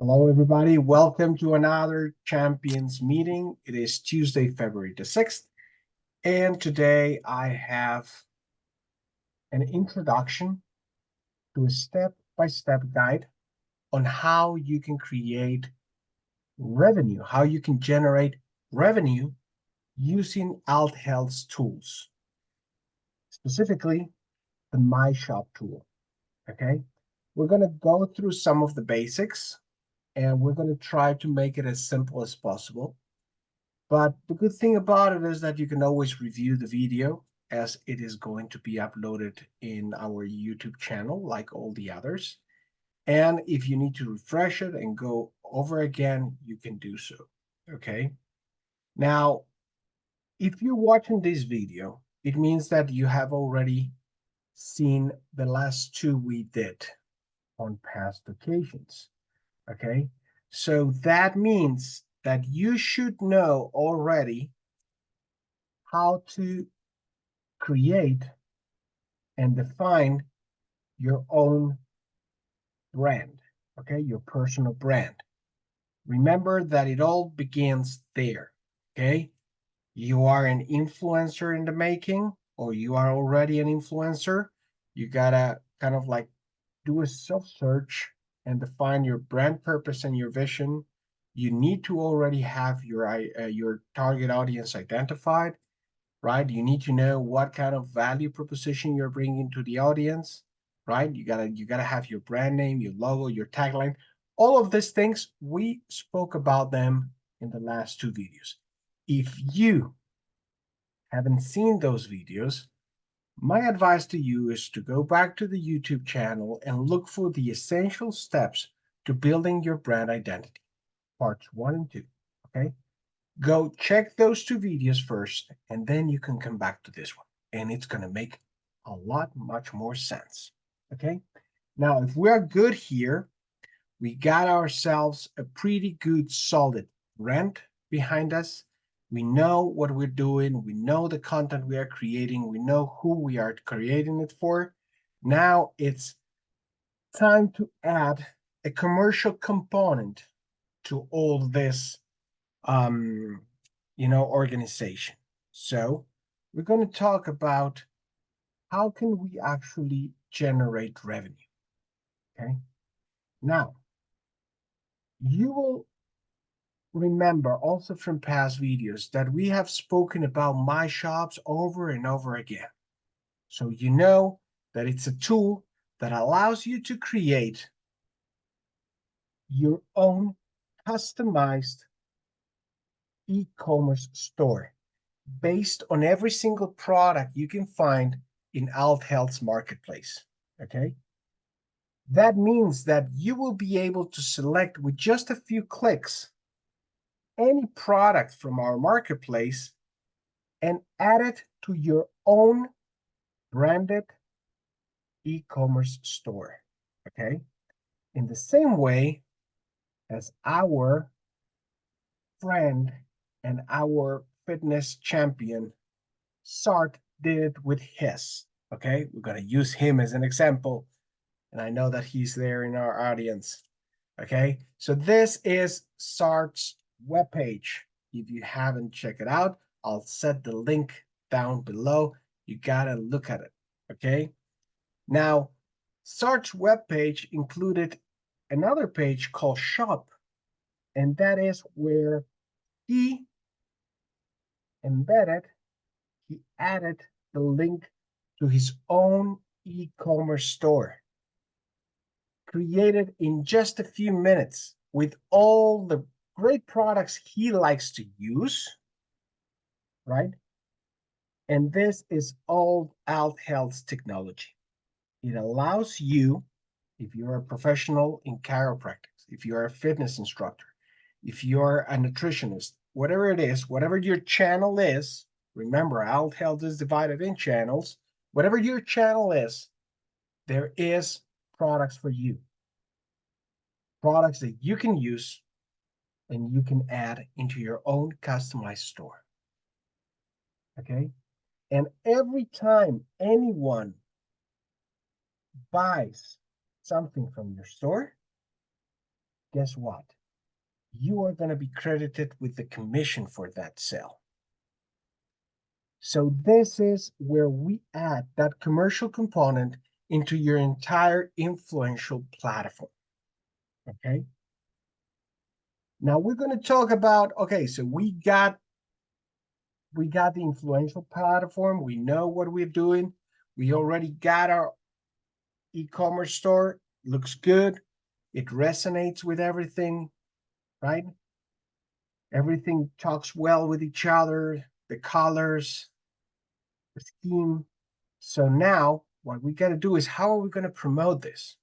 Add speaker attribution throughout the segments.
Speaker 1: Hello, everybody. Welcome to another Champions meeting. It is Tuesday, February the 6th, and today I have an introduction to a step-by-step guide on how you can create revenue, how you can generate revenue using Althealth's tools, specifically the MyShop tool. Okay, we're going to go through some of the basics and we're going to try to make it as simple as possible. But the good thing about it is that you can always review the video as it is going to be uploaded in our YouTube channel like all the others. And if you need to refresh it and go over again, you can do so. Okay. Now, if you're watching this video, it means that you have already seen the last two we did on past occasions. Okay. So that means that you should know already how to create and define your own brand, okay? Your personal brand. Remember that it all begins there, okay? You are an influencer in the making, or you are already an influencer. You gotta kind of like do a self-search and define your brand purpose and your vision. You need to already have your target audience identified, right? You need to know what kind of value proposition you're bringing to the audience, right? You gotta have your brand name, your logo, your tagline. All of these things, we spoke about them in the last two videos. If you haven't seen those videos, my advice to you is to go back to the YouTube channel and look for the essential steps to building your brand identity, parts 1 and 2, okay? Go check those two videos first, and then you can come back to this one, and it's going to make a lot much more sense. Okay. Now, if we're good here, we got ourselves a pretty good solid brand behind us. We know what we're doing. We know the content we are creating. We know who we are creating it for. Now it's time to add a commercial component to all this organization. So we're going to talk about how can we actually generate revenue. Okay. Now, you will remember also from past videos that we have spoken about MyShops over and over again. So you know that it's a tool that allows you to create your own customized e-commerce store based on every single product you can find in Althealth's marketplace. Okay. That means that you will be able to select with just a few clicks any product from our marketplace and add it to your own branded e-commerce store. Okay. In the same way as our friend and our fitness champion Sart did it with his. Okay, we're going to use him as an example, and I know that he's there in our audience. Okay, so this is Sart's webpage. If you haven't checked it out, I'll set the link down below. You gotta look at it. Okay, now Sart's webpage included another page called Shop, and that is where he embedded, he added the link to his own e-commerce store, created in just a few minutes with all the great products he likes to use, right? And this is all Althealth's technology. It allows you, if you're a professional in chiropractic, if you're a fitness instructor, if you're a nutritionist, whatever it is, whatever your channel is, remember, Althealth is divided in channels. Whatever your channel is, there is products for you. Products that you can use and you can add into your own customized store. Okay? And every time anyone buys something from your store, guess what? You are going to be credited with the commission for that sale. So this is where we add that commercial component into your entire influential platform. Okay. Now we're going to talk about, okay, so we got the influential platform. We know what we're doing. We already got our e-commerce store. Looks good. It resonates with everything, right? Everything talks well with each other, the colors, the scheme. So now what we got to do is how are we going to promote this?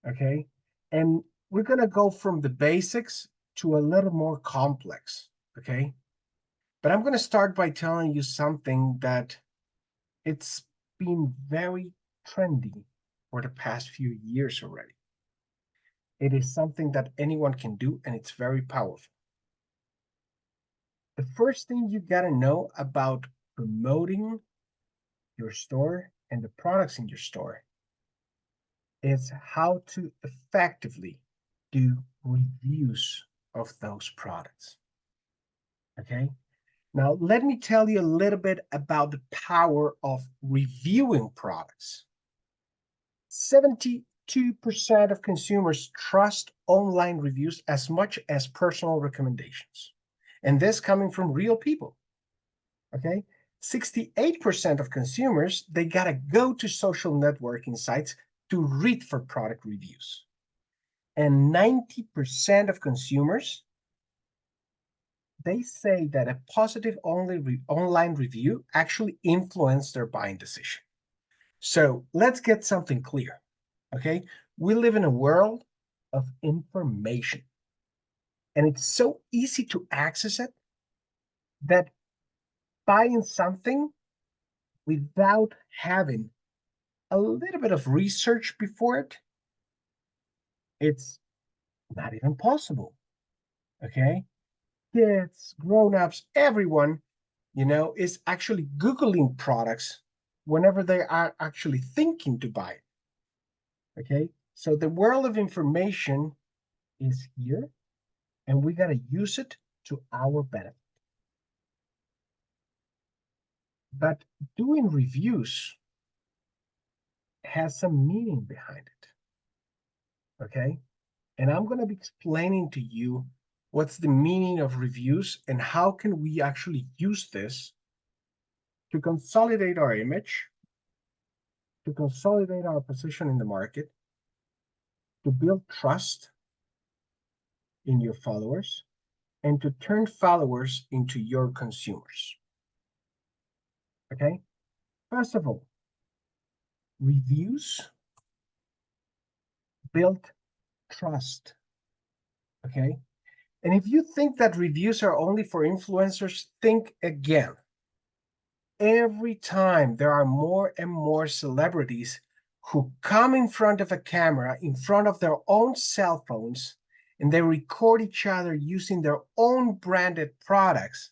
Speaker 1: Okay. And we're going to go from the basics to a little more complex. Okay. But I'm going to start by telling you something that it's been very trendy for the past few years already. It is something that anyone can do, and it's very powerful. The first thing you got to know about promoting your store and the products in your store is how to effectively do reviews of those products. Okay. Now, let me tell you a little bit about the power of reviewing products. 72% of consumers trust online reviews as much as personal recommendations. And this coming from real people. Okay. 68% of consumers, they got to go to social networking sites to read for product reviews. And 90% of consumers, they say that a positive online review actually influenced their buying decision. So let's get something clear, okay? We live in a world of information, and it's so easy to access it that buying something without having a little bit of research before it, it's not even possible, okay? Kids, grown-ups, everyone, is actually Googling products whenever they are actually thinking to buy it. Okay. So the world of information is here, and we got to use it to our benefit. But doing reviews has some meaning behind it. Okay. And I'm going to be explaining to you what's the meaning of reviews and how can we actually use this to consolidate our image, to consolidate our position in the market, to build trust in your followers, and to turn followers into your consumers. Okay? First of all, reviews build trust. Okay? And if you think that reviews are only for influencers, think again. Every time there are more and more celebrities who come in front of a camera, in front of their own cell phones, and they record each other using their own branded products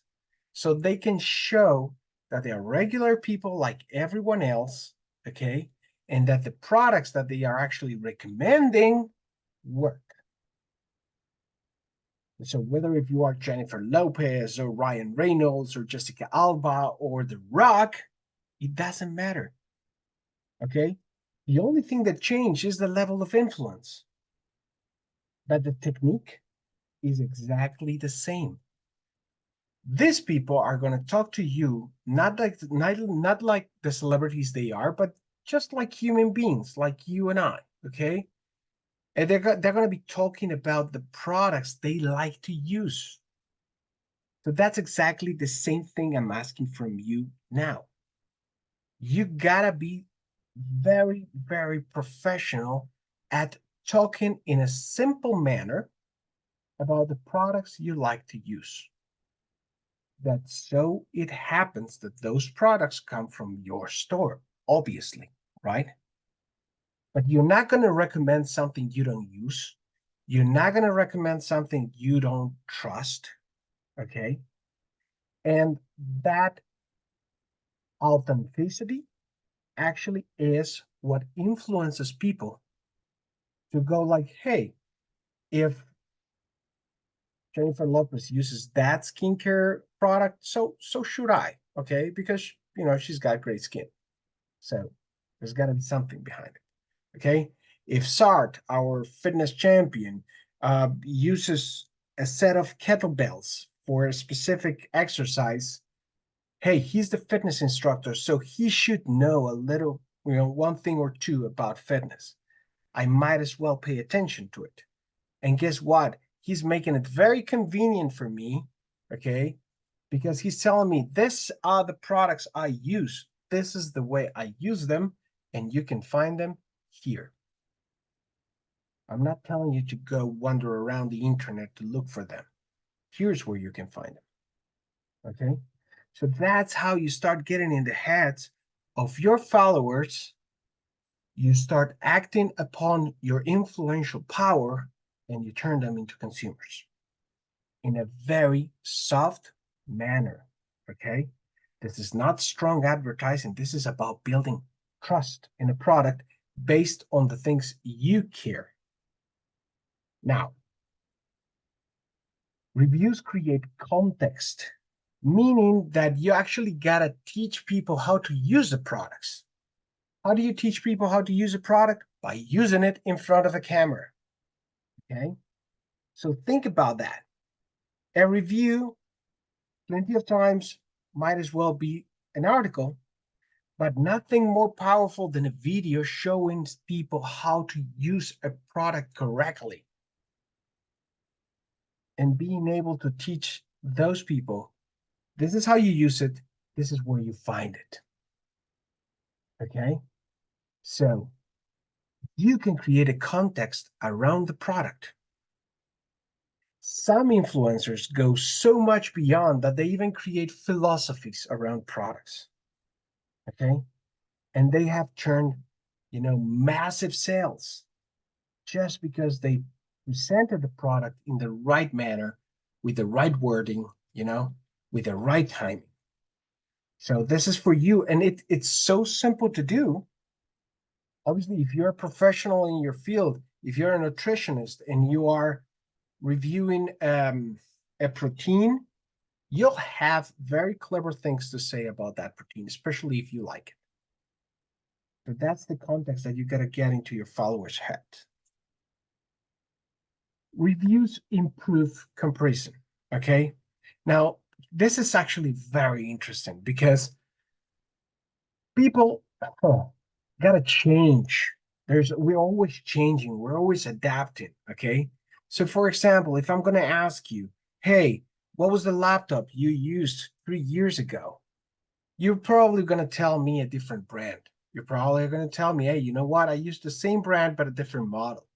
Speaker 1: so they can show that they are regular people like everyone else, okay? And that the products that they are actually recommending work. So whether if you are Jennifer Lopez or Ryan Reynolds or Jessica Alba or The Rock, it doesn't matter. Okay? The only thing that changed is the level of influence. But the technique is exactly the same. These people are going to talk to you not like the celebrities they are, but just like human beings, like you and I. Okay? And they're going to be talking about the products they like to use. So that's exactly the same thing I'm asking from you now. You gotta be very, very professional at talking in a simple manner about the products you like to use. That so it happens that those products come from your store, obviously, right? But you're not going to recommend something you don't use. You're not going to recommend something you don't trust, okay? And that authenticity actually is what influences people to go like, hey, if Jennifer Lopez uses that skincare product, so should I, okay? Because she's got great skin. So there's got to be something behind it, okay? If Sart, our fitness champion, uses a set of kettlebells for a specific exercise, hey, he's the fitness instructor, so he should know a little, one thing or two about fitness. I might as well pay attention to it. And guess what? He's making it very convenient for me, okay? Because he's telling me, this are the products I use. This is the way I use them, and you can find them here. I'm not telling you to go wander around the internet to look for them. Here's where you can find them, okay? So that's how you start getting in the heads of your followers. You start acting upon your influential power, and you turn them into consumers in a very soft manner, okay? This is not strong advertising. This is about building trust in a product based on the things you care. Now, reviews create context, meaning that you actually gotta teach people how to use the products. How do you teach people how to use a product? By using it in front of a camera, okay? So think about that. A review, plenty of times, might as well be an article, but nothing more powerful than a video showing people how to use a product correctly and being able to teach those people, this is how you use it, this is where you find it, okay? So you can create a context around the product. Some influencers go so much beyond that they even create philosophies around products, okay? And they have turned, massive sales just because they presented the product in the right manner, with the right wording, with the right timing. So this is for you, and it's so simple to do. Obviously, if you're a professional in your field, if you're a nutritionist and you are reviewing a protein, you'll have very clever things to say about that protein, especially if you like it. So that's the context that you got to get into your followers' head. Reviews improve comparison, okay? Now, this is actually very interesting because people got to change. We're always changing. We're always adapting, okay? So for example, if I'm going to ask you, hey, what was the laptop you used 3 years ago? You're probably going to tell me a different brand. You're probably going to tell me, hey, you know what? I used the same brand, but a different model,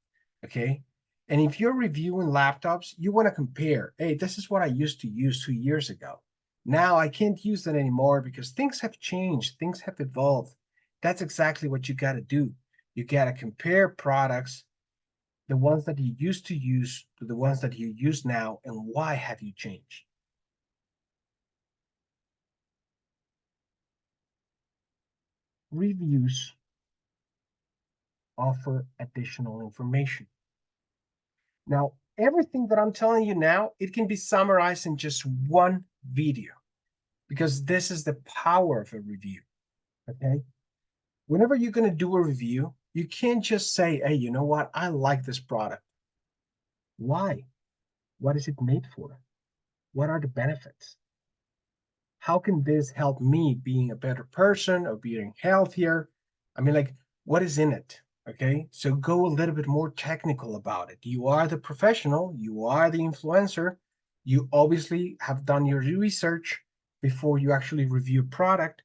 Speaker 1: okay? And if you're reviewing laptops, you want to compare, hey, this is what I used to use 2 years ago. Now I can't use that anymore because things have changed, things have evolved. That's exactly what you got to do. You got to compare products, the ones that you used to use to the ones that you use now, and why have you changed? Reviews offer additional information. Now, everything that I'm telling you now, it can be summarized in just one video because this is the power of a review, okay? Whenever you're going to do a review, you can't just say, hey, you know what? I like this product. Why? What is it made for? What are the benefits? How can this help me being a better person or being healthier? I mean, like, what is in it? Okay, so go a little bit more technical about it. You are the professional, you are the influencer, you obviously have done your research before you actually review a product.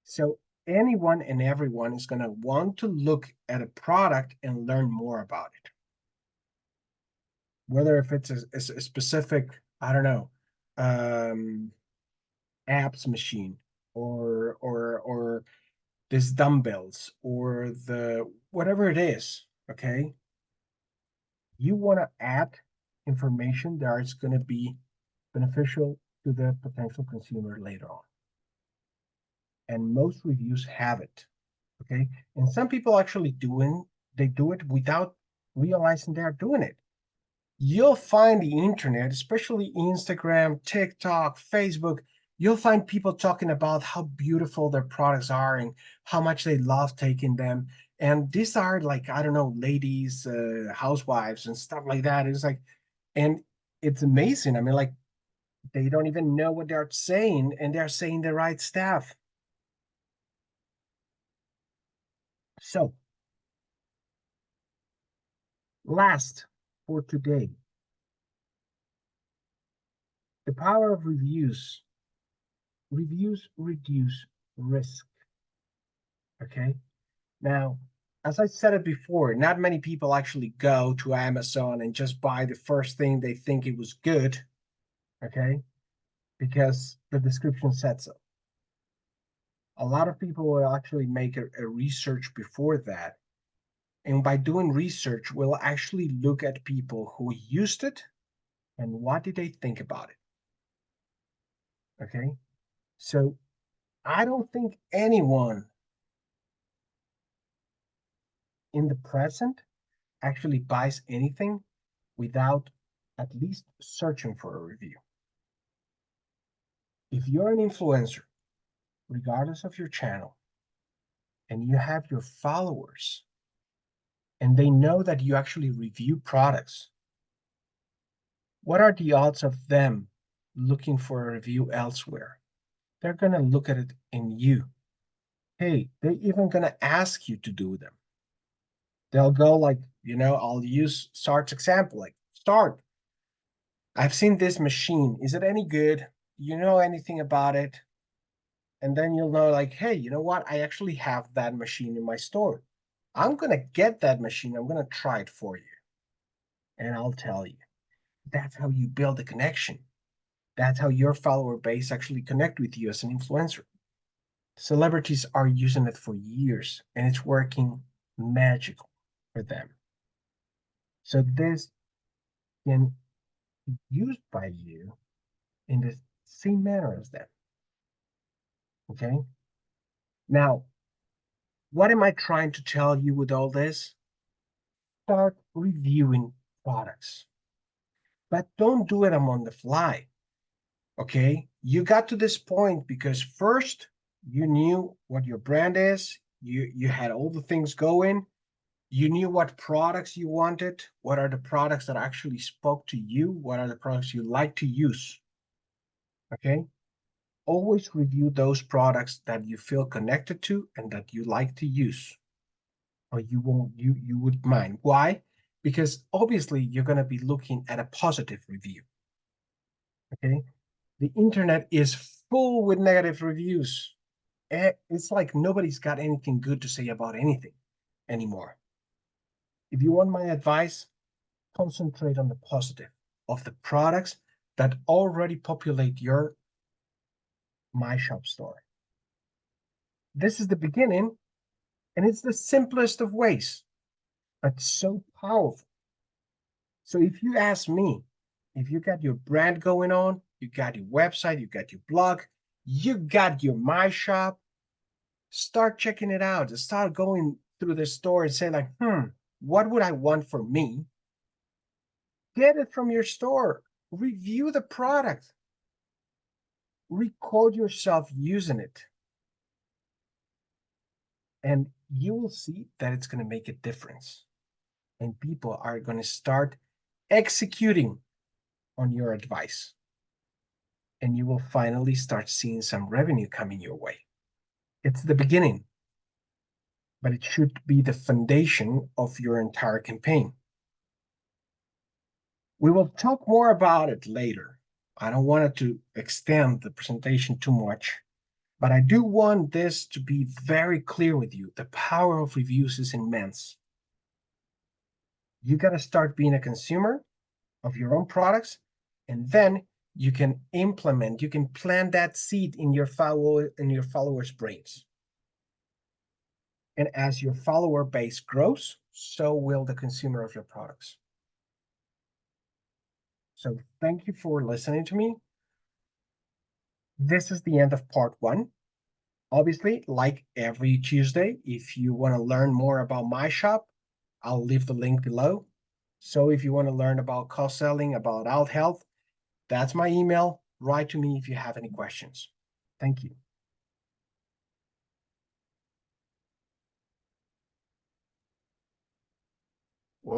Speaker 1: So anyone and everyone is going to want to look at a product and learn more about it. Whether if it's a specific, I don't know, abs machine or this dumbbells or the whatever it is, okay? You want to add information that is going to be beneficial to the potential consumer later on. And most reviews have it, okay? And some people actually they do it without realizing they're doing it. You'll find the internet, especially Instagram, TikTok, Facebook, you'll find people talking about how beautiful their products are and how much they love taking them. And these are like, I don't know, ladies, housewives and stuff like that. It's like, and it's amazing. I mean, like, they don't even know what they're saying, and they're saying the right stuff. So, last for today, the power of reviews. Reviews reduce risk. Okay. Now, as I said it before, not many people actually go to Amazon and just buy the first thing they think it was good. Okay. Because the description said so. A lot of people will actually make a research before that. And by doing research, we'll actually look at people who used it and what did they think about it. Okay. So I don't think anyone in the present actually buys anything without at least searching for a review. If you're an influencer, regardless of your channel, and you have your followers, and they know that you actually review products, what are the odds of them looking for a review elsewhere? They're going to look at it in you. Hey, they're even going to ask you to do them. They'll go like, I'll use Start's example, like, Start, I've seen this machine. Is it any good? Do you know anything about it? And then you'll know, like, hey, you know what? I actually have that machine in my store. I'm going to get that machine. I'm going to try it for you. And I'll tell you. That's how you build a connection. That's how your follower base actually connect with you as an influencer. Celebrities are using it for years and it's working magical for them. So this can be used by you in the same manner as them. Okay. Now, what am I trying to tell you with all this? Start reviewing products, but don't do it on the fly. Okay. You got to this point because first you knew what your brand is, you had all the things going, you knew what products you wanted, what are the products that actually spoke to you, what are the products you like to use. Okay. Always review those products that you feel connected to and that you like to use, or you would mind. Why? Because obviously you're going to be looking at a positive review. Okay. The internet is full with negative reviews. It's like nobody's got anything good to say about anything anymore. If you want my advice, concentrate on the positive of the products that already populate your MyShop store. This is the beginning, and it's the simplest of ways, but so powerful. So if you ask me, if you got your brand going on, you got your website, you got your blog, you got your MyShop, start checking it out. Start going through the store and say like, what would I want for me? Get it from your store. Review the product. Record yourself using it. And you will see that it's going to make a difference. And people are going to start executing on your advice. And you will finally start seeing some revenue coming your way. It's the beginning, but it should be the foundation of your entire campaign. We will talk more about it later. I don't want it to extend the presentation too much, but I do want this to be very clear with you. The power of reviews is immense. You got to start being a consumer of your own products, and then you can implement, you can plant that seed in your followers' brains. And as your follower base grows, so will the consumer of your products. So thank you for listening to me. This is the end of part 1. Obviously, like every Tuesday, if you want to learn more about MyShop, I'll leave the link below. So if you want to learn about cost selling, about Althealth, that's my email. Write to me if you have any questions. Thank you.